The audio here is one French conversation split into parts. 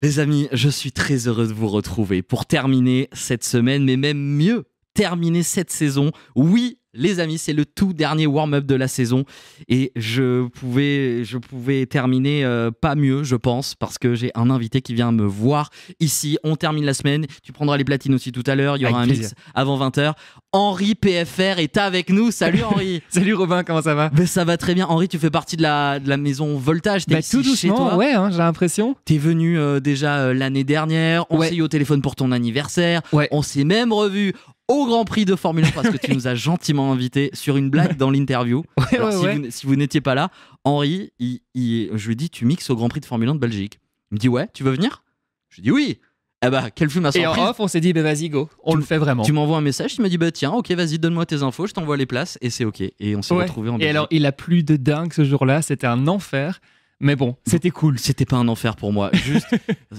Les amis, je suis très heureux de vous retrouver pour terminer cette semaine, mais même mieux, terminer cette saison. Oui, les amis, c'est le tout dernier warm-up de la saison et je pouvais terminer pas mieux, je pense, parce que j'ai un invité qui vient me voir ici. On termine la semaine, tu prendras les platines aussi tout à l'heure, il y aura un mix avant 20h. Henri PFR est avec nous. Salut Henri. Salut Robin, comment ça va? Ben, ça va très bien. Henri, tu fais partie de la maison Voltage. T'es ici tout doucement, chez toi. ouais, j'ai l'impression. T'es venu déjà l'année dernière. On s'est eu au téléphone pour ton anniversaire. Ouais. On s'est même revu au Grand Prix de Formule 1 parce que tu nous as gentiment invités sur une blague dans l'interview. Alors, si vous n'étiez pas là, Henri, je lui dis, tu mixes au Grand Prix de Formule 1 de Belgique. Il me dit, ouais, tu veux venir? Je dis oui. Eh bah, quelle fut ma surprise. Et en off, on s'est dit, vas-y, go, on le fait vraiment. Tu m'envoies un message, tu m'as dit, tiens, ok, vas-y, donne-moi tes infos, je t'envoie les places, et c'est ok. Et on s'est retrouvés en Belgique. Et alors, il a plu de dingue ce jour-là, c'était un enfer. Mais bon, c'était cool. C'était pas un enfer pour moi. Juste,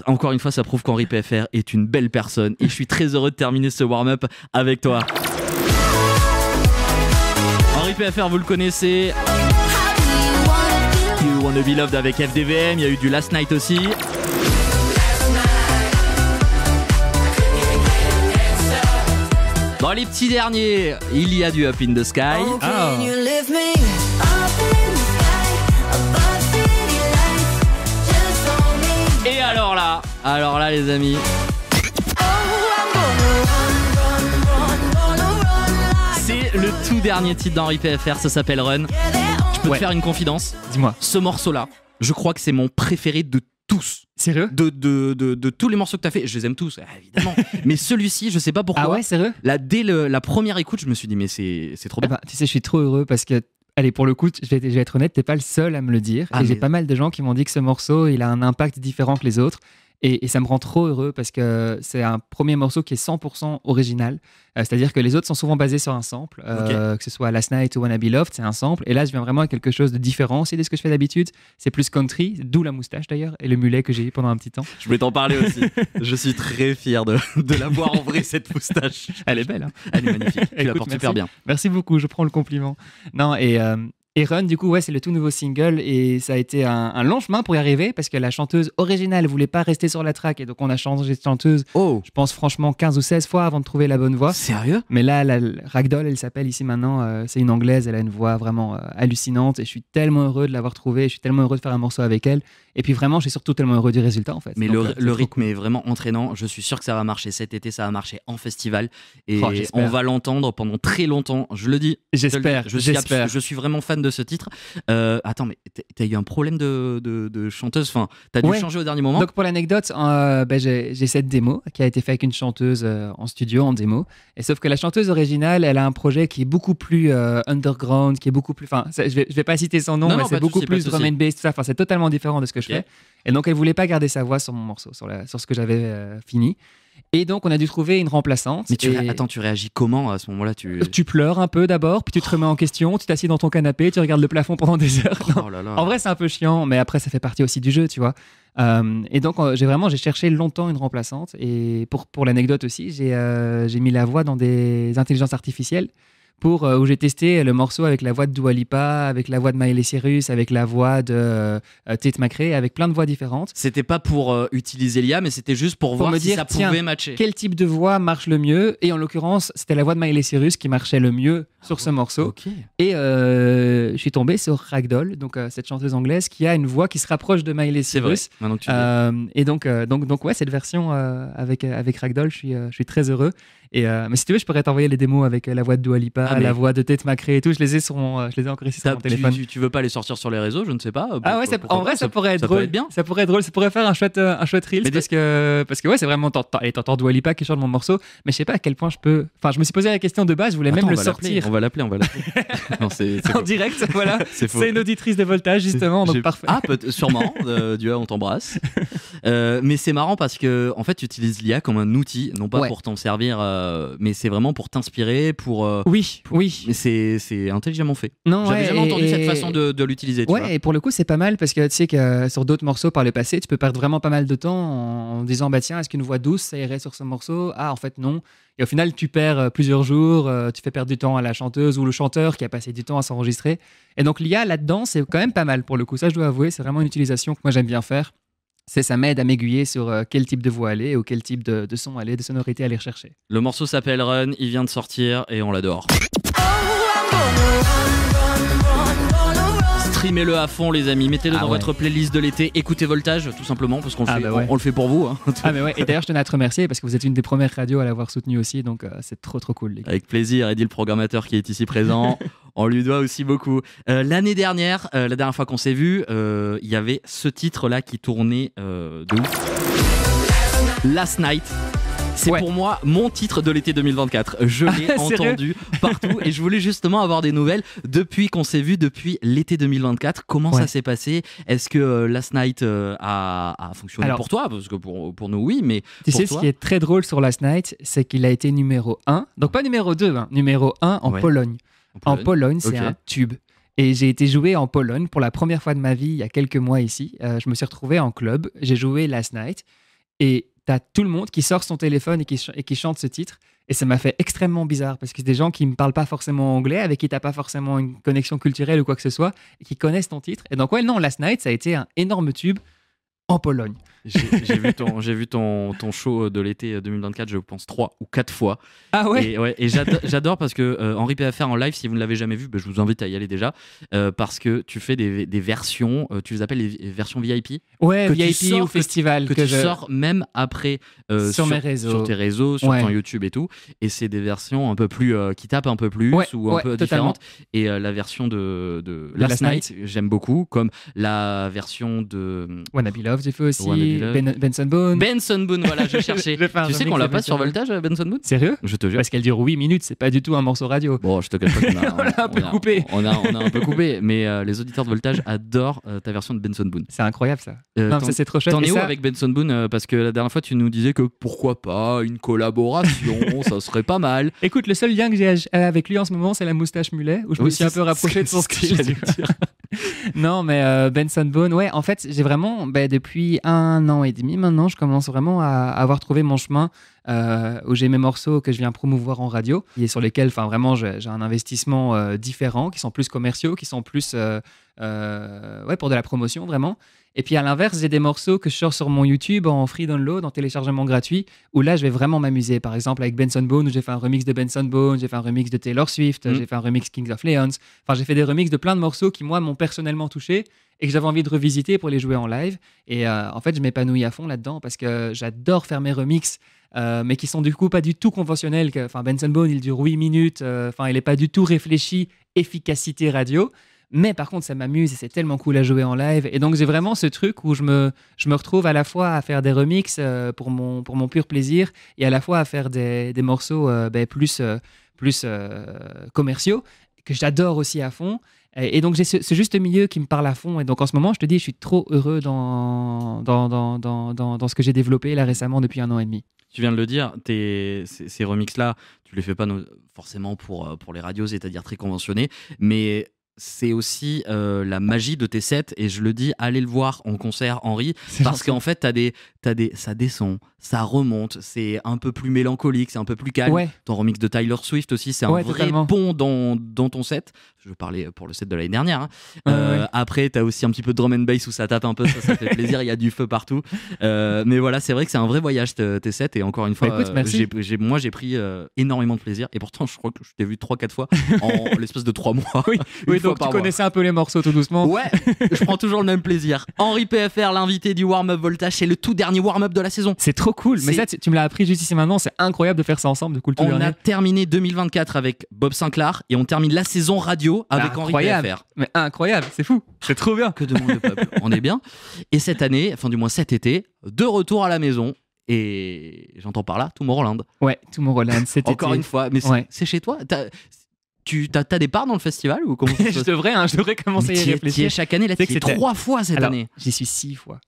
encore une fois, ça prouve qu'Henri PFR est une belle personne. Et je suis très heureux de terminer ce warm-up avec toi. Henri PFR, vous le connaissez. You Wanna Be Loved avec FDVM. Il y a eu du Last Night aussi. Dans les petits derniers, il y a du Up in the Sky. Et alors là les amis, c'est le tout dernier titre d'Henri PFR, ça s'appelle Run. Je peux te faire une confidence? Dis-moi. Ce morceau-là, je crois que c'est mon préféré de tous. Sérieux? De tous les morceaux que t'as fait, je les aime tous, évidemment. Mais celui-ci, je sais pas pourquoi. Ah ouais, sérieux? Dès la première écoute, je me suis dit, mais c'est trop bien. Tu sais, je suis trop heureux parce que, allez, pour le coup, je vais être honnête, t'es pas le seul à me le dire. Et j'ai pas mal de gens qui m'ont dit que ce morceau, il a un impact différent que les autres. Et ça me rend trop heureux parce que c'est un premier morceau qui est 100% original. C'est-à-dire que les autres sont souvent basés sur un sample, que ce soit Last Night ou Wanna Be Loved, c'est un sample. Et là, je viens vraiment à quelque chose de différent aussi de ce que je fais d'habitude. C'est plus country, d'où la moustache d'ailleurs, et le mulet que j'ai eu pendant un petit temps. Je voulais t'en parler aussi. Je suis très fier de l'avoir en vrai, cette moustache. Elle est belle, hein. Elle est magnifique. Tu la portes super bien. Merci beaucoup, je prends le compliment. Non, et Run, du coup, c'est le tout nouveau single et ça a été un long chemin pour y arriver parce que la chanteuse originale voulait pas rester sur la track et donc on a changé de chanteuse, je pense franchement 15 ou 16 fois avant de trouver la bonne voix. Sérieux? Mais là, Ragdoll, elle s'appelle ici maintenant, c'est une anglaise, elle a une voix vraiment hallucinante et je suis tellement heureux de l'avoir trouvée, je suis tellement heureux de faire un morceau avec elle et puis vraiment, je suis surtout tellement heureux du résultat en fait. Mais donc, le rythme est vraiment entraînant, je suis sûr que ça va marcher cet été, ça va marcher en festival et on va l'entendre pendant très longtemps, je le dis. J'espère. Je suis vraiment fan de ce titre. Attends, mais t'as eu un problème de chanteuse, enfin, t'as dû changer au dernier moment. Donc pour l'anecdote, j'ai cette démo qui a été faite avec une chanteuse en studio, en démo. Et sauf que la chanteuse originale, elle a un projet qui est beaucoup plus underground, qui est beaucoup plus. Enfin, je vais pas citer son nom, mais c'est beaucoup plus drum and bass, tout ça. Enfin, c'est totalement différent de ce que je fais. Et donc elle voulait pas garder sa voix sur mon morceau, sur ce que j'avais fini. Et donc, on a dû trouver une remplaçante. Mais tu réagis comment à ce moment-là? Tu pleures un peu d'abord, puis tu te remets en question, tu t'assieds dans ton canapé, tu regardes le plafond pendant des heures. Oh là là. En vrai, c'est un peu chiant, mais après, ça fait partie aussi du jeu, tu vois. Et donc, j'ai cherché longtemps une remplaçante. Et pour l'anecdote aussi, j'ai mis la voix dans des intelligences artificielles où j'ai testé le morceau avec la voix de Dua Lipa, avec la voix de Miley Cyrus, avec la voix de Tate McRae, avec plein de voix différentes. C'était pas pour utiliser l'IA, mais c'était juste pour voir si ça pouvait matcher. Quel type de voix marche le mieux? Et en l'occurrence, c'était la voix de Miley Cyrus qui marchait le mieux sur ce morceau. Okay. Et je suis tombé sur Ragdoll, donc cette chanteuse anglaise qui a une voix qui se rapproche de Miley Cyrus. C'est vrai. Et donc cette version avec Ragdoll, je suis très heureux. Mais si tu veux, je pourrais t'envoyer les démos avec la voix de Dua Lipa, la voix de Tate McRae et tout. Je les ai encore ici sur mon téléphone. Tu veux pas les sortir sur les réseaux? Je ne sais pas. En vrai, ça pourrait être drôle. Bien. Ça pourrait être drôle. Ça pourrait faire un chouette reel parce que c'est vraiment t'entends Dua Lipa qui chante mon morceau. Mais je sais pas à quel point je peux. Enfin, je me suis posé la question de base. Je voulais même le sortir. On va l'appeler. Non, c'est en direct. Voilà. C'est une auditrice de Voltage justement. Donc parfait. Ah, sûrement. Dua, on t'embrasse. Mais c'est marrant parce que en fait, tu utilises l'IA comme un outil, non pas pour t'en servir. Mais c'est vraiment pour t'inspirer, Oui. Mais c'est intelligemment fait. Non, j'avais jamais entendu cette façon de l'utiliser. Tu vois. Et pour le coup, c'est pas mal parce que tu sais que sur d'autres morceaux par le passé, tu peux perdre vraiment pas mal de temps en disant tiens, est-ce qu'une voix douce ça irait sur ce morceau? Ah, en fait non. Et au final, tu perds plusieurs jours, tu fais perdre du temps à la chanteuse ou le chanteur qui a passé du temps à s'enregistrer. Et donc l'IA là-dedans, c'est quand même pas mal pour le coup. Ça, je dois avouer, c'est vraiment une utilisation que moi j'aime bien faire. Ça m'aide à m'aiguiller sur quel type de voix aller ou quel type de son aller, de sonorité aller rechercher. Le morceau s'appelle Run, il vient de sortir et on l'adore. Streamez-le à fond les amis, mettez-le dans votre playlist de l'été, écoutez Voltage tout simplement parce qu'on on le fait pour vous. Hein. Mais ouais. Et d'ailleurs je tenais à te remercier parce que vous êtes une des premières radios à l'avoir soutenu aussi, donc c'est trop cool les gars. Avec plaisir, Eddie le programmateur qui est ici présent, on lui doit aussi beaucoup. L'année dernière, la dernière fois qu'on s'est vu, il y avait ce titre là qui tournait de ouf. Last Night. C'est pour moi mon titre de l'été 2024. Je l'ai entendu partout et je voulais justement avoir des nouvelles depuis qu'on s'est vu, depuis l'été 2024. Comment ça s'est passé ? Est-ce que Last Night a fonctionné pour toi ? Parce que pour nous, oui, mais tu sais, ce qui est très drôle sur Last Night, c'est qu'il a été numéro 1, donc pas numéro 2, numéro 1 en Pologne. En Pologne, c'est un tube. Et j'ai été jouer en Pologne pour la première fois de ma vie il y a quelques mois ici. Je me suis retrouvé en club, j'ai joué Last Night et t'as tout le monde qui sort son téléphone et qui chante ce titre. Et ça m'a fait extrêmement bizarre parce que c'est des gens qui ne parlent pas forcément anglais, avec qui t'as pas forcément une connexion culturelle ou quoi que ce soit, et qui connaissent ton titre. Et donc, Last Night, ça a été un énorme tube en Pologne. J'ai vu ton show de l'été 2024, je pense 3 ou 4 fois. Ah ouais. Et j'adore parce que Henri PFR en live, si vous ne l'avez jamais vu, je vous invite à y aller déjà parce que tu fais des versions, tu les appelles les versions VIP. Ouais, VIP ou festival que tu sors même après sur mes réseaux, sur tes réseaux, sur ton YouTube et tout. Et c'est des versions un peu plus qui tapent un peu plus ou un peu différentes. Et la version de Last Night, j'aime beaucoup, comme la version de Wanna Be Loved, j'ai fait aussi. Benson Boone. Benson Boone, voilà, je cherchais. Tu sais qu'on l'a pas sur Voltage, Benson Boone ? Sérieux ? Je te jure. Parce qu'elle dure 8 minutes, c'est pas du tout un morceau radio. Bon, je te cache pas qu'on a, on a un peu coupé. On a un peu coupé, mais les auditeurs de Voltage adorent ta version de Benson Boone. C'est incroyable ça. Non, ça c'est trop chouette. T'en es où avec Benson Boone ? Parce que la dernière fois, tu nous disais que pourquoi pas une collaboration, ça serait pas mal. Écoute, le seul lien que j'ai avec lui en ce moment, c'est la moustache mulet, où je me suis un peu rapproché de son style. Non, mais Benson Boone, en fait, j'ai vraiment, depuis 1 an et demi maintenant, je commence vraiment à avoir trouvé mon chemin où j'ai mes morceaux que je viens promouvoir en radio et sur lesquels, vraiment, j'ai un investissement différent, qui sont plus commerciaux, qui sont plus pour de la promotion, vraiment. Et puis à l'inverse, j'ai des morceaux que je sors sur mon YouTube en free download, en téléchargement gratuit, où là, je vais vraiment m'amuser. Par exemple, avec Benson Boone, où j'ai fait un remix de Benson Boone, j'ai fait un remix de Taylor Swift, j'ai fait un remix Kings of Leon. J'ai fait des remixes de plein de morceaux qui, moi, m'ont personnellement touché et que j'avais envie de revisiter pour les jouer en live. Et en fait, je m'épanouis à fond là-dedans parce que j'adore faire mes remixes, mais qui sont du coup pas du tout conventionnels. Benson Boone, il dure 8 minutes. Il n'est pas du tout réfléchi, efficacité radio. Mais par contre, ça m'amuse et c'est tellement cool à jouer en live. Et donc, j'ai vraiment ce truc où je me retrouve à la fois à faire des remixes pour mon pur plaisir et à la fois à faire des morceaux plus commerciaux que j'adore aussi à fond. Et donc, j'ai ce juste milieu qui me parle à fond. Et donc, en ce moment, je te dis, je suis trop heureux dans ce que j'ai développé là récemment depuis 1 an et demi. Tu viens de le dire, ces remixes-là, tu les fais pas forcément pour les radios, c'est-à-dire très conventionnés, mais c'est aussi la magie de tes sets, et je le dis, allez le voir en concert, Henri, parce qu'en fait ça descend, ça remonte, c'est un peu plus mélancolique, c'est un peu plus calme. Ton remix de Taylor Swift aussi, c'est un vrai pont dans ton set. Je parlais pour le set de l'année dernière. Après, t'as aussi un petit peu de drum and bass où ça tape un peu, ça fait plaisir, il y a du feu partout. Mais voilà, c'est vrai que c'est un vrai voyage tes sets, et encore une fois, moi j'ai pris énormément de plaisir, et pourtant je crois que je t'ai vu 3-4 fois en l'espace de 3 mois. Oui, donc tu connaissais un peu les morceaux tout doucement. Ouais, je prends toujours le même plaisir. Henri PFR, l'invité du Warm-Up Voltage, c'est le tout dernier Warm-Up de la saison. C'est trop cool, mais ça tu me l'as appris juste ici maintenant, c'est incroyable de faire ça ensemble. On a terminé 2024 avec Bob Sinclair et on termine la saison radio avec Henri PFR. Mais incroyable, c'est fou, c'est trop bien. Que demande le peuple, on est bien. Et cette année, enfin du moins cet été, de retour à la maison. Et j'entends par là Tomorrowland. Ouais, Tomorrowland, c'était encore une fois, mais c'est chez toi. T'as des parts dans le festival ou comment je devrais commencer à y réfléchir. Tu y es chaque année, là, tu y es 3 fois cette année. J'y suis 6 fois.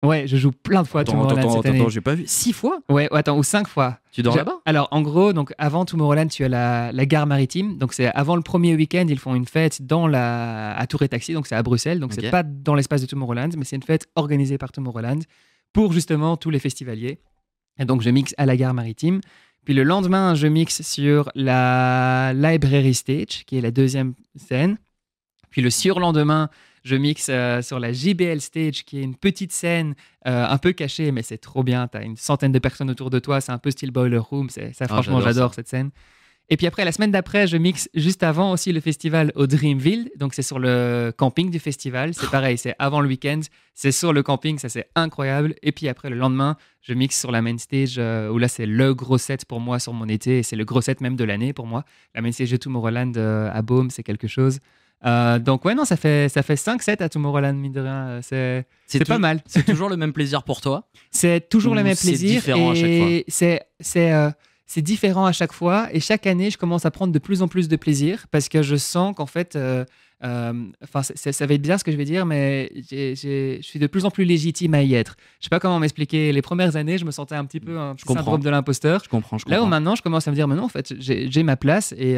Ouais, je joue plein de fois à Tomorrowland cette année. Attends, j'ai pas vu. 6 fois ? Ouais, ou 5 fois. Tu dors là-bas ? Alors, en gros, donc, avant Tomorrowland, tu as la gare maritime. Donc, c'est avant le premier week-end, ils font une fête à Tour et Taxi. Donc, c'est à Bruxelles. Donc, c'est pas dans l'espace de Tomorrowland, mais c'est une fête organisée par Tomorrowland pour justement tous les festivaliers. Et donc, je mixe à la gare maritime. Puis le lendemain, je mixe sur la Library Stage, qui est la 2e scène. Puis le surlendemain, Je mixe sur la JBL Stage, qui est une petite scène un peu cachée, mais c'est trop bien. Tu as une centaine de personnes autour de toi. C'est un peu style Boiler Room. Franchement, j'adore cette scène. Et puis après, la semaine d'après, je mixe juste avant aussi le festival au Dreamville. Donc, c'est sur le camping du festival. C'est pareil, c'est avant le week-end. C'est sur le camping, ça c'est incroyable. Et puis après, le lendemain, je mixe sur la main stage où là, c'est le gros set pour moi sur mon été. Et c'est le gros set même de l'année pour moi. La main stage de Tomorrowland à Beaume, c'est quelque chose. Donc, ouais, non, ça fait 5 sets à Tomorrowland, mine de rien. C'est pas mal. C'est toujours le même plaisir pour toi? C'est toujours le même plaisir. C'est différent à chaque fois. C'est différent à chaque fois et chaque année, je commence à prendre de plus en plus de plaisir parce que je sens qu'en fait, ça va être bien ce que je vais dire, mais je suis de plus en plus légitime à y être. Je sais pas comment m'expliquer. Les premières années, je me sentais un petit peu un syndrome de l'imposteur. Je comprends. Là où maintenant, je commence à me dire, mais non, en fait, j'ai ma place et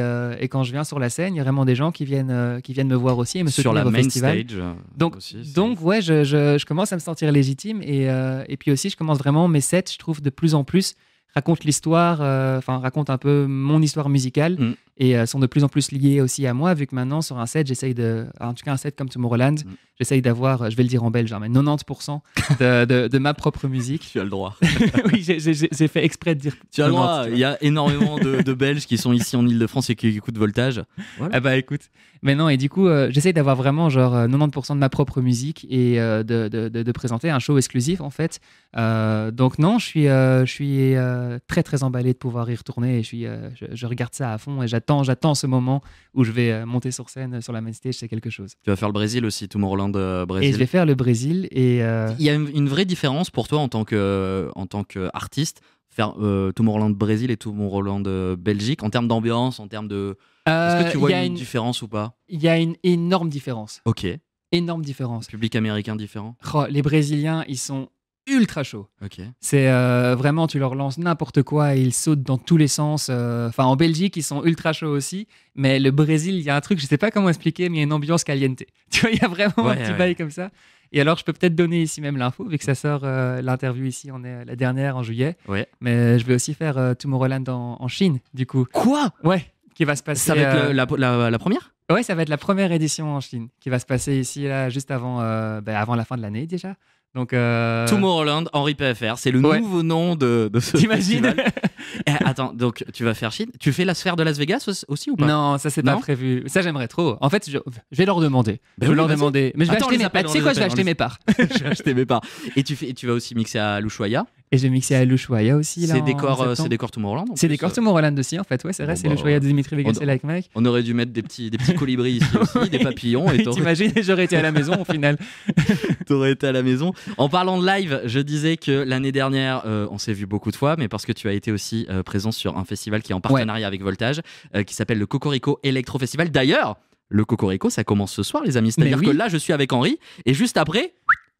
quand je viens sur la scène, il y a vraiment des gens qui viennent me voir aussi et me soutenir au festival. Sur la main stage. Donc ouais, je commence à me sentir légitime et puis aussi, je commence vraiment mes sets, je trouve de plus en plus raconte l'histoire, raconte un peu mon histoire musicale et sont de plus en plus liés aussi à moi, vu que maintenant sur un set, en tout cas un set comme Tomorrowland, j'essaye d'avoir, je vais le dire en belge, mais 90% de ma propre musique. Tu as le droit. Oui, j'ai fait exprès de dire. Tu as le droit. Il y a énormément de Belges qui sont ici en Ile-de-France et qui écoutent Voltage. Voilà. Ah bah écoute, mais non, et du coup, j'essaye d'avoir vraiment genre 90% de ma propre musique et de présenter un show exclusif en fait. Donc non, je suis très très emballé de pouvoir y retourner et je regarde ça à fond et j'attends ce moment où je vais monter sur scène sur la main stage, c'est quelque chose. Tu vas faire le Brésil aussi, Tomorrowland Brésil. Et je vais faire le Brésil et il y a une vraie différence pour toi en tant qu'artiste, faire Tomorrowland Brésil et Tomorrowland Belgique en termes d'ambiance, en termes de... Est-ce que tu vois une différence ou pas? Il y a une énorme différence. Ok. Énorme différence. Public américain différent? Les Brésiliens, ils sont ultra chauds. Ok. C'est vraiment, tu leur lances n'importe quoi et ils sautent dans tous les sens. En Belgique, ils sont ultra chauds aussi. Mais le Brésil, il y a un truc, je sais pas comment expliquer, mais il y a une ambiance caliente. Tu vois, il y a vraiment un petit bail comme ça. Et alors, je peux peut-être donner ici même l'info, vu que ça sort l'interview ici, on est la dernière en juillet. Ouais. Mais je vais aussi faire Tomorrowland en Chine, du coup. Quoi? Ouais, qui va se passer. Ça va être la première? Ouais, ça va être la première édition en Chine, qui va se passer ici, là, juste avant la fin de l'année déjà. Donc, Tomorrowland, Henri PFR, c'est le nouveau nom de ce T'imagines? festival. Attends, donc tu vas faire Chine? Tu fais la sphère de Las Vegas aussi ou pas? Non, ça c'est pas prévu. Ça j'aimerais trop. En fait, je vais leur demander. Mais je vais acheter mes parts. Tu sais quoi, je vais acheter mes parts. Je vais acheter mes parts. Et tu vas aussi mixer à l'Ushuaïa? Et j'ai mixé à l'Ushuaïa aussi. C'est décor Tomorrowland? C'est décor Tomorrowland aussi, en fait. Ouais, c'est vrai, c'est l'Ushuaïa de Dimitri Vegas et Like Mike. On aurait dû mettre des petits colibris ici aussi, des papillons. Et t'imagines, j'aurais été à la maison au final. T'aurais été à la maison. En parlant de live, je disais que l'année dernière, on s'est vu beaucoup de fois, mais parce que tu as été aussi présent sur un festival qui est en partenariat avec Voltage, qui s'appelle le Cocorico Electro Festival. D'ailleurs, le Cocorico, ça commence ce soir, les amis. C'est-à-dire que là, je suis avec Henri, et juste après...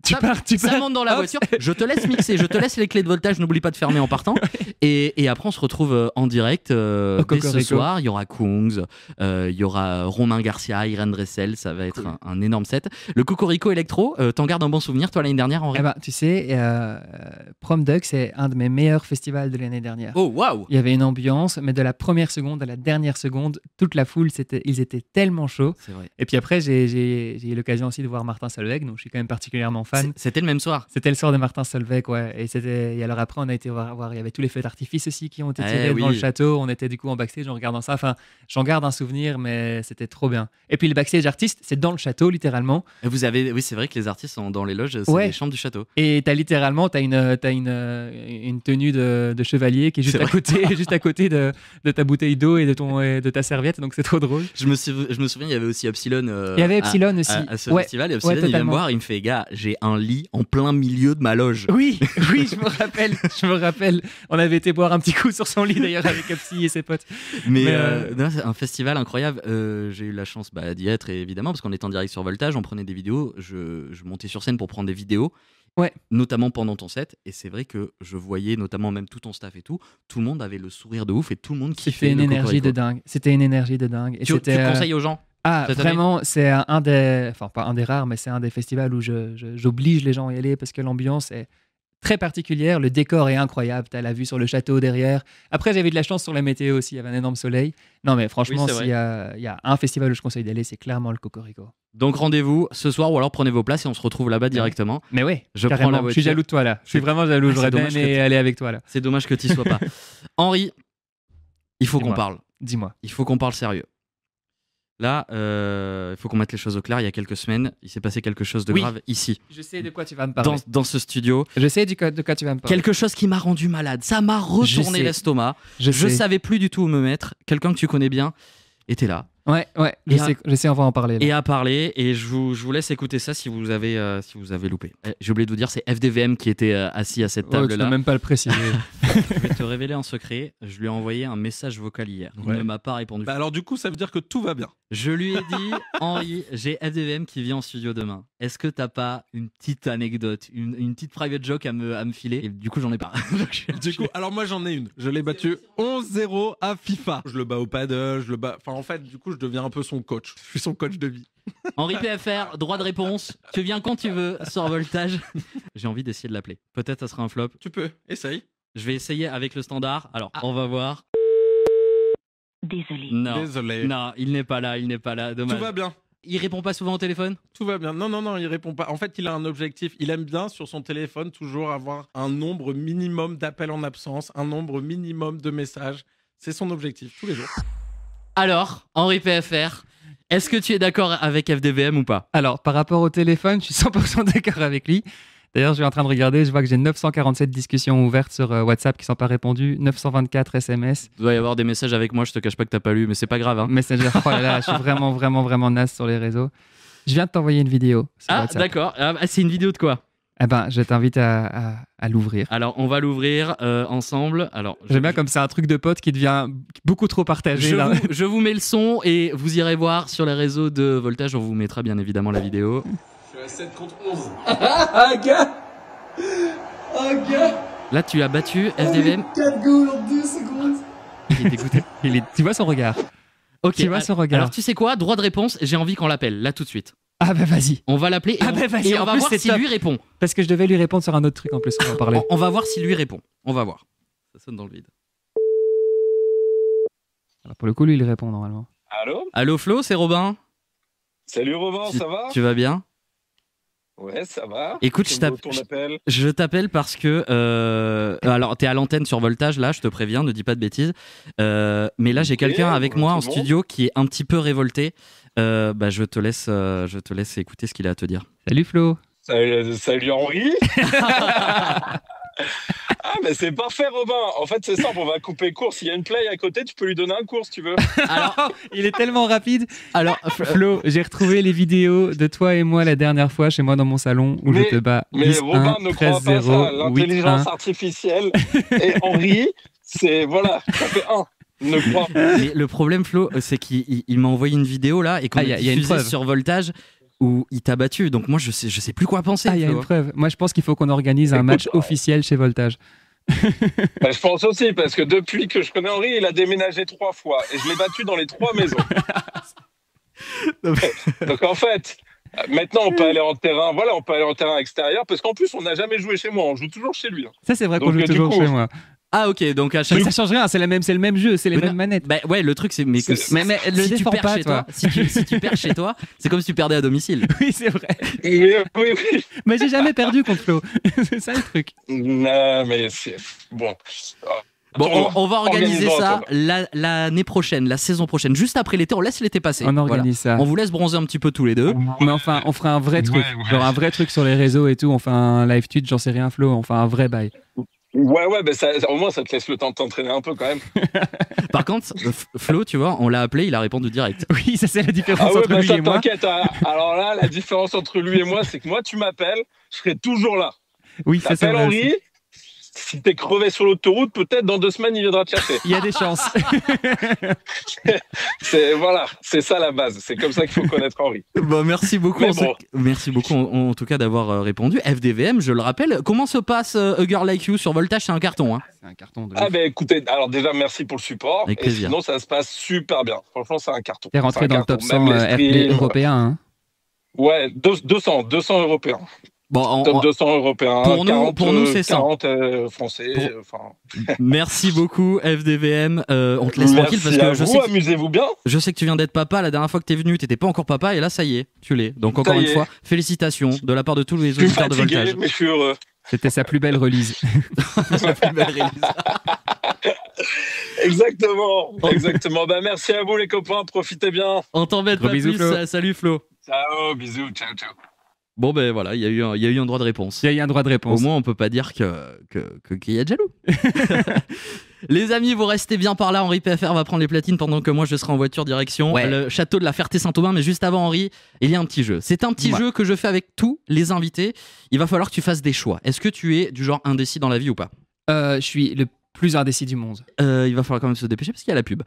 Ça monte dans la voiture, je te laisse mixer, je te laisse les clés de Voltage, n'oublie pas de fermer en partant. Et après, on se retrouve en direct dès ce soir. Il y aura Kungs, il y aura Romain Garcia, Irène Dressel, ça va être un énorme set. Le Cocorico Electro, t'en gardes un bon souvenir, toi, l'année dernière, Henri? Tu sais, Prom Duck, c'est un de mes meilleurs festivals de l'année dernière. Oh, waouh! Il y avait une ambiance, mais de la première seconde à la dernière seconde, toute la foule, ils étaient tellement chauds. C'est vrai. Et puis après, j'ai eu l'occasion aussi de voir Martin Solveig, donc je suis quand même particulièrement fan. C'était le même soir? C'était le soir de Martin Solveig, ouais. Et alors après, on a été voir, il y avait tous les feux d'artifice aussi qui ont été tirés devant le château. On était du coup en backstage en regardant ça. Enfin, j'en garde un souvenir, mais c'était trop bien. Et puis le backstage artiste, c'est dans le château, littéralement. Et oui, c'est vrai que les artistes sont dans les loges, c'est les chambres du château. Et t'as littéralement, une tenue de chevalier qui est juste à côté de ta bouteille d'eau et de ta serviette, donc c'est trop drôle. Je me souviens, il y avait aussi Epsilon. Il y avait Epsilon aussi. À ce festival, et Epsilon, il vient me voir, il me fait, gars, j'ai un lit en plein milieu de ma loge. Oui, je me rappelle. On avait été boire un petit coup sur son lit d'ailleurs avec Epsi et ses potes. Mais c'est un festival incroyable. J'ai eu la chance d'y être, évidemment, parce qu'on était en direct sur Voltage, on prenait des vidéos, je montais sur scène pour prendre des vidéos. Ouais. Notamment pendant ton set, et c'est vrai que je voyais notamment même tout ton staff et tout le monde avait le sourire de ouf et tout le monde kiffait. C'était une énergie de dingue. C'était une énergie de dingue. Et tu conseilles aux gens? Vraiment, c'est pas un des rares, mais c'est un des festivals où j'oblige les gens à y aller parce que l'ambiance est très particulière. Le décor est incroyable. Tu as la vue sur le château derrière. Après, j'avais de la chance sur la météo aussi. Il y avait un énorme soleil. Non, mais franchement, Oui, c'est s'il y a un festival où je conseille d'aller, c'est clairement le Cocorico. Donc rendez-vous ce soir ou alors prenez vos places et on se retrouve là-bas directement. Mais ouais, Je carrément. prends la Je voiture. suis jaloux de toi là. Je suis vraiment jaloux. J'aurais bien aimé aller avec toi là. C'est dommage que tu n'y sois pas. Henri, il faut qu'on parle. Dis-moi. Il faut qu'on parle sérieux. Là, il faut qu'on mette les choses au clair. Il y a quelques semaines, il s'est passé quelque chose de grave ici. Je sais de quoi tu vas me parler. Dans ce studio. Je sais de quoi tu vas me parler. Quelque chose qui m'a rendu malade. Ça m'a retourné l'estomac. Je savais plus du tout où me mettre. Quelqu'un que tu connais bien était là. Ouais, je sais, on va en parler. Là. Et à parler, et je vous laisse écouter ça si vous avez loupé. J'ai oublié de vous dire, c'est FDVM qui était assis à cette table-là. Tu n'as même pas le préciser. Je vais te révéler en secret, je lui ai envoyé un message vocal hier. Il ne m'a pas répondu. Bah alors du coup, ça veut dire que tout va bien. Je lui ai dit, Henri, j'ai FDVM qui vient en studio demain. Est-ce que t'as pas une petite anecdote, une petite private joke à me filer? Et du coup, j'en ai pas. Du coup, alors moi j'en ai une. Je l'ai battu 11-0 à FIFA. Je le bats au paddle, je le bats. Enfin en fait, du coup, je deviens un peu son coach. Je suis son coach de vie. Henri PFR, droit de réponse. Tu viens quand tu veux sur Voltage. J'ai envie d'essayer de l'appeler. Peut-être ça sera un flop. Tu peux, essaye. Je vais essayer avec le standard. Alors, on va voir. Désolé. Non, il n'est pas là, dommage. Tout va bien. Il répond pas souvent au téléphone? Tout va bien. Non, il répond pas. En fait, il a un objectif. Il aime bien sur son téléphone toujours avoir un nombre minimum d'appels en absence, un nombre minimum de messages. C'est son objectif tous les jours. Alors, Henri PFR, est-ce que tu es d'accord avec FDVM ou pas? Alors, par rapport au téléphone, je suis 100% d'accord avec lui. D'ailleurs, je suis en train de regarder, je vois que j'ai 947 discussions ouvertes sur WhatsApp qui ne sont pas répondues, 924 SMS. Il doit y avoir des messages avec moi, je te cache pas que t'as pas lu, mais c'est pas grave. Hein. Messenger, oh là là, je suis vraiment naze sur les réseaux. Je viens de t'envoyer une vidéo sur WhatsApp. D'accord. C'est une vidéo de quoi? Eh ben, je t'invite à l'ouvrir. Alors, on va l'ouvrir ensemble. Alors, j'aime bien comme c'est un truc de pote qui devient beaucoup trop partagé. Je vous mets le son et vous irez voir sur les réseaux de Voltage. On vous mettra bien évidemment la vidéo. Je suis à 7 contre 11. Gars. Là, tu as battu FDVM. 4 goals en 2 secondes. Il est dégoûté. Tu vois son regard. Ok. Tu vois son regard. Alors, tu sais quoi? Droit de réponse, j'ai envie qu'on l'appelle, là tout de suite. Ah bah vas-y. On va l'appeler et on va voir si lui répond. Parce que je devais lui répondre sur un autre truc en plus, on va en parler. On va voir si lui répond. On va voir. Ça sonne dans le vide. Alors pour le coup, lui, il répond normalement. Allô Flo, c'est Robin. Salut Robin, ça va? Tu vas bien? Ouais, ça va. Écoute, je t'appelle parce que... alors, t'es à l'antenne sur Voltage, là, je te préviens, ne dis pas de bêtises. Mais là, j'ai quelqu'un avec moi en studio qui est un petit peu révolté. Je te laisse écouter ce qu'il a à te dire. Salut Flo. Salut Henri. Ah mais c'est parfait Robin. En fait c'est simple, on va couper court. S'il y a une play à côté, tu peux lui donner un cours si tu veux. Alors, il est tellement rapide. Alors Flo, j'ai retrouvé les vidéos de toi et moi la dernière fois chez moi dans mon salon où je te bats 10-1, mais Robin ne croit pas ça. L'intelligence artificielle et Henri, c'est voilà, ça fait 1. Ne crois pas. Mais le problème Flo, c'est qu'il m'a envoyé une vidéo là et qu'on a diffusé sur Voltage où il t'a battu. Donc moi je sais plus quoi penser. Il y a une preuve. Moi je pense qu'il faut qu'on organise un match officiel chez Voltage. Je pense aussi parce que depuis que je connais Henri, il a déménagé 3 fois et je l'ai battu dans les 3 maisons. Donc en fait, maintenant on peut aller en terrain. Voilà, on peut aller en terrain extérieur parce qu'en plus on n'a jamais joué chez moi. On joue toujours chez lui. Ça c'est vrai qu'on joue toujours chez moi. Ah ok, donc à chaque ça change rien, c'est le même jeu, c'est les mêmes manettes. Bah ouais, le truc c'est mais le si tu perds pas, chez toi, si tu perds chez toi, c'est comme si tu perdais à domicile. Oui, c'est vrai. Oui. Mais j'ai jamais perdu contre Flo. C'est ça le truc. Non, mais c'est bon. Bon, on va organiser ça l'année prochaine, la saison prochaine, juste après l'été. On laisse l'été passer. On organise ça. On vous laisse bronzer un petit peu tous les deux. Mais enfin, on fera un vrai truc, genre un vrai truc sur les réseaux et tout. On fait un live tweet, j'en sais rien, Flo. On fait un vrai bail. Ouais, mais au moins ça te laisse le temps de t'entraîner un peu quand même. Par contre, Flo, tu vois, on l'a appelé, il a répondu direct. Oui, ça c'est la différence entre lui et moi. T'inquiète, alors là, la différence entre lui et moi, c'est que moi, tu m'appelles, je serai toujours là. Oui, ça c'est vrai. Henri, si t'es crevé sur l'autoroute, peut-être dans 2 semaines, il viendra te chercher. Il y a des chances. C'est ça la base. C'est comme ça qu'il faut connaître Henri. Bon, merci beaucoup. Merci beaucoup en tout cas d'avoir répondu. FDVM, je le rappelle. Comment se passe A Girl Like You sur Voltage? C'est un carton. Hein. C'est un carton. Écoutez, alors déjà merci pour le support. Avec plaisir. Sinon, ça se passe super bien. Franchement, c'est un carton. T'es rentré dans le top 100 RP européen. Hein. Ouais, 200 européens. Bon, top 200 européen. Pour nous, c'est 40 français. Merci beaucoup, FDVM. On te laisse tranquille parce que amusez-vous bien. Je sais que tu viens d'être papa. La dernière fois que t'es venu, t'étais pas encore papa et là, ça y est, tu l'es. Donc encore une fois, félicitations de la part de tous les auditeurs de Voltage. Mais je suis heureux. C'était sa plus belle release. Sa plus belle release. Exactement. Merci à vous les copains, profitez bien. On t'embête pas plus. Salut Flo. Ciao, bisous, ciao. Bon ben voilà, il y a eu un droit de réponse. Il y a eu un droit de réponse. Au moins on peut pas dire qu'il y a de jaloux. Les amis, vous restez bien par là. Henri PFR va prendre les platines pendant que moi je serai en voiture direction le château de la Ferté-Saint-Aubin. Mais juste avant, Henri, il y a un petit jeu. C'est un petit jeu que je fais avec tous les invités. Il va falloir que tu fasses des choix. Est-ce que tu es du genre indécis dans la vie ou pas ? Je suis le plus indécis du monde. Il va falloir quand même se dépêcher parce qu'il y a la pub.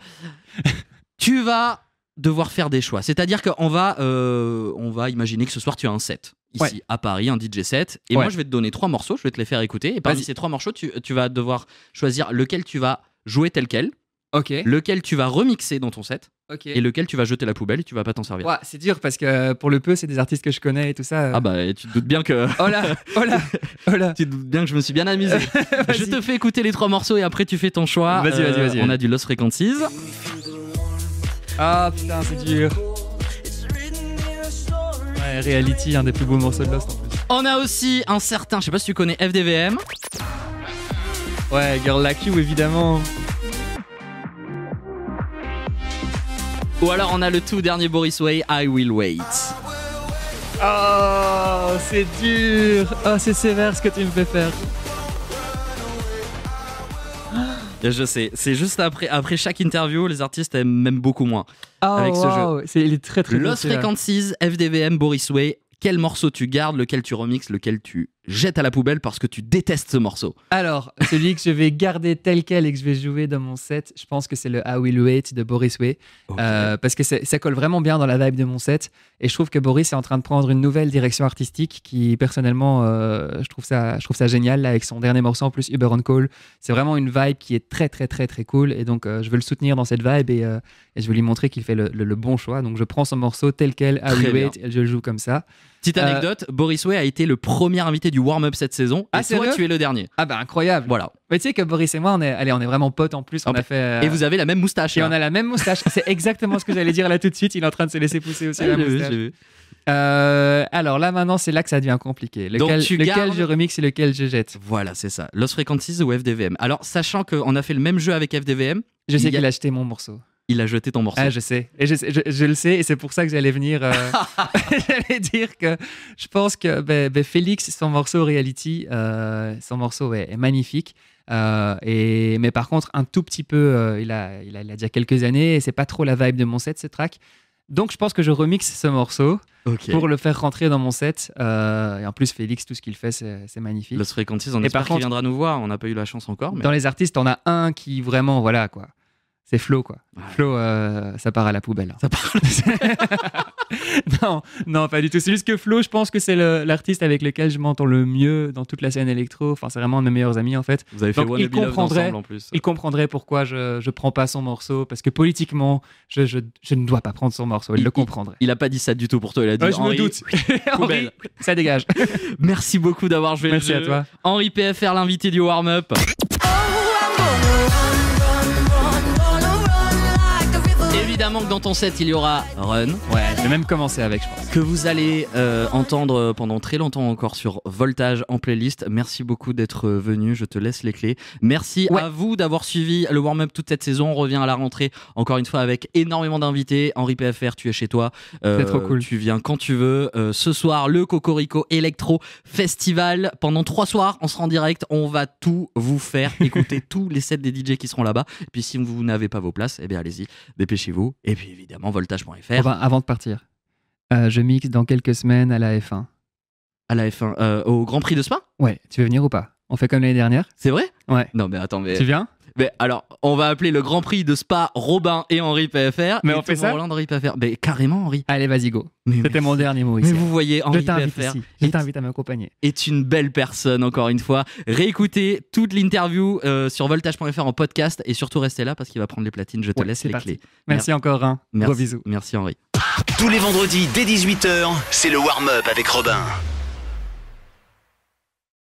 Tu vas devoir faire des choix. C'est-à-dire qu'on va imaginer que ce soir tu as un set. Ici à Paris, un DJ set. Et moi je vais te donner 3 morceaux, je vais te les faire écouter. Et parmi ces 3 morceaux, tu vas devoir choisir lequel tu vas jouer tel quel, lequel tu vas remixer dans ton set, et lequel tu vas jeter à la poubelle et tu vas pas t'en servir. Ouais, c'est dur parce que pour le peu, c'est des artistes que je connais et tout ça. Ah bah tu te doutes bien que... Oh là. Tu te doutes bien que je me suis bien amusé. Je te fais écouter les 3 morceaux et après tu fais ton choix. Vas-y. On a du Lost Frequencies. Ah putain, c'est dur. Ouais, Reality, un des plus beaux morceaux de Lost en plus. On a aussi un certain, je sais pas si tu connais, FDVM. Ouais, Girl Like You évidemment. Ou alors on a le tout dernier Boris Way, I Will Wait. Oh, c'est dur. Oh, c'est sévère ce que tu me fais faire. Je sais, c'est juste après chaque interview, les artistes m'aiment beaucoup moins avec ce jeu. Il est très très Lost Frequencies, FDVM, Boris Way. Quel morceau tu gardes, lequel tu remixes, lequel tu jettes à la poubelle parce que tu détestes ce morceau? Alors, celui que je vais garder tel quel et que je vais jouer dans mon set, je pense que c'est le I Will Wait de Boris Way. Parce que ça colle vraiment bien dans la vibe de mon set. Et je trouve que Boris est en train de prendre une nouvelle direction artistique qui, personnellement, je trouve ça génial. Là, avec son dernier morceau en plus, Uber on Call. C'est vraiment une vibe qui est très, très, très, très cool. Et donc, je veux le soutenir dans cette vibe et je veux lui montrer qu'il fait le bon choix. Donc, je prends son morceau tel quel, I Will Wait, et je le joue comme ça. Petite anecdote, Boris Way a été le premier invité du warm-up cette saison. Et toi, tu es le dernier. Ah bah incroyable. Voilà. Mais tu sais que Boris et moi, on est vraiment potes en plus. On a fait, et vous avez la même moustache. Et on a la même moustache. C'est exactement ce que j'allais dire là tout de suite. Il est en train de se laisser pousser aussi la moustache. Alors là maintenant, c'est là que ça devient compliqué. Lequel je remix et lequel je jette. Voilà, c'est ça. Lost Frequencies ou FDVM. Alors, sachant qu'on a fait le même jeu avec FDVM. Je sais qu'il a acheté mon morceau. Il a jeté ton morceau. Ah, je sais. Et je le sais, et c'est pour ça que j'allais venir. J'allais dire que je pense que Félix, son morceau Reality, son morceau est magnifique. Mais par contre, un tout petit peu, il a déjà quelques années, et c'est pas trop la vibe de mon set, ce track. Donc je pense que je remixe ce morceau pour le faire rentrer dans mon set. Et en plus, Félix, tout ce qu'il fait, c'est magnifique. Lost Frequencies, on espère qu'il viendra nous voir. On n'a pas eu la chance encore. Mais... Dans les artistes, on a un qui vraiment, voilà quoi. C'est Flo, quoi. Ouais. Flo, ça part à la poubelle. Ça part à la poubelle. Non, pas du tout. C'est juste que Flo, je pense que c'est l'artiste avec lequel je m'entends le mieux dans toute la scène électro. Enfin, c'est vraiment un de mes meilleurs amis, en fait. Vous avez fait One Be Love ensemble, en plus. Il comprendrait pourquoi je prends pas son morceau. Parce que politiquement, je ne dois pas prendre son morceau. Il le comprendrait. Il a pas dit ça du tout pour toi. Il a dit je me doute. Henri, ça dégage. Merci beaucoup d'avoir joué le jeu. Merci à toi. Henri PFR, l'invité du warm-up. Évidemment que dans ton set, il y aura Run. Ouais, je vais même commencer avec, je pense. Que vous allez entendre pendant très longtemps encore sur Voltage en playlist. Merci beaucoup d'être venu, je te laisse les clés. Merci à vous d'avoir suivi le warm-up toute cette saison. On revient à la rentrée, encore une fois, avec énormément d'invités. Henri PFR, tu es chez toi. C'est trop cool. Tu viens quand tu veux. Ce soir, le Cocorico Electro Festival. Pendant 3 soirs, on sera en direct. On va tout vous faire écouter tous les sets des DJ qui seront là-bas. Et puis si vous n'avez pas vos places, eh bien allez-y, dépêchez-vous. Et puis évidemment, voltage.fr. Avant de partir, je mixe dans quelques semaines à la F1. À la F1 au Grand Prix de Spa? Ouais, tu veux venir ou pas? On fait comme l'année dernière? C'est vrai? Ouais. Non mais attends, mais... Tu viens? Mais alors, on va appeler le Grand Prix de Spa Robin et Henri PFR. Mais on fait ça? Roland, Henri PFR. Mais carrément, Henri. Allez, vas-y, go. C'était mon dernier mot ici. Mais vous voyez, Henri PFR. Je t'invite à m'accompagner. Est une belle personne, encore une fois. Réécoutez toute l'interview sur voltage.fr en podcast et surtout restez là parce qu'il va prendre les platines. Je te laisse les clés. Merci encore, hein. Gros bisous. Merci, Henri. Tous les vendredis dès 18h, c'est le warm-up avec Robin.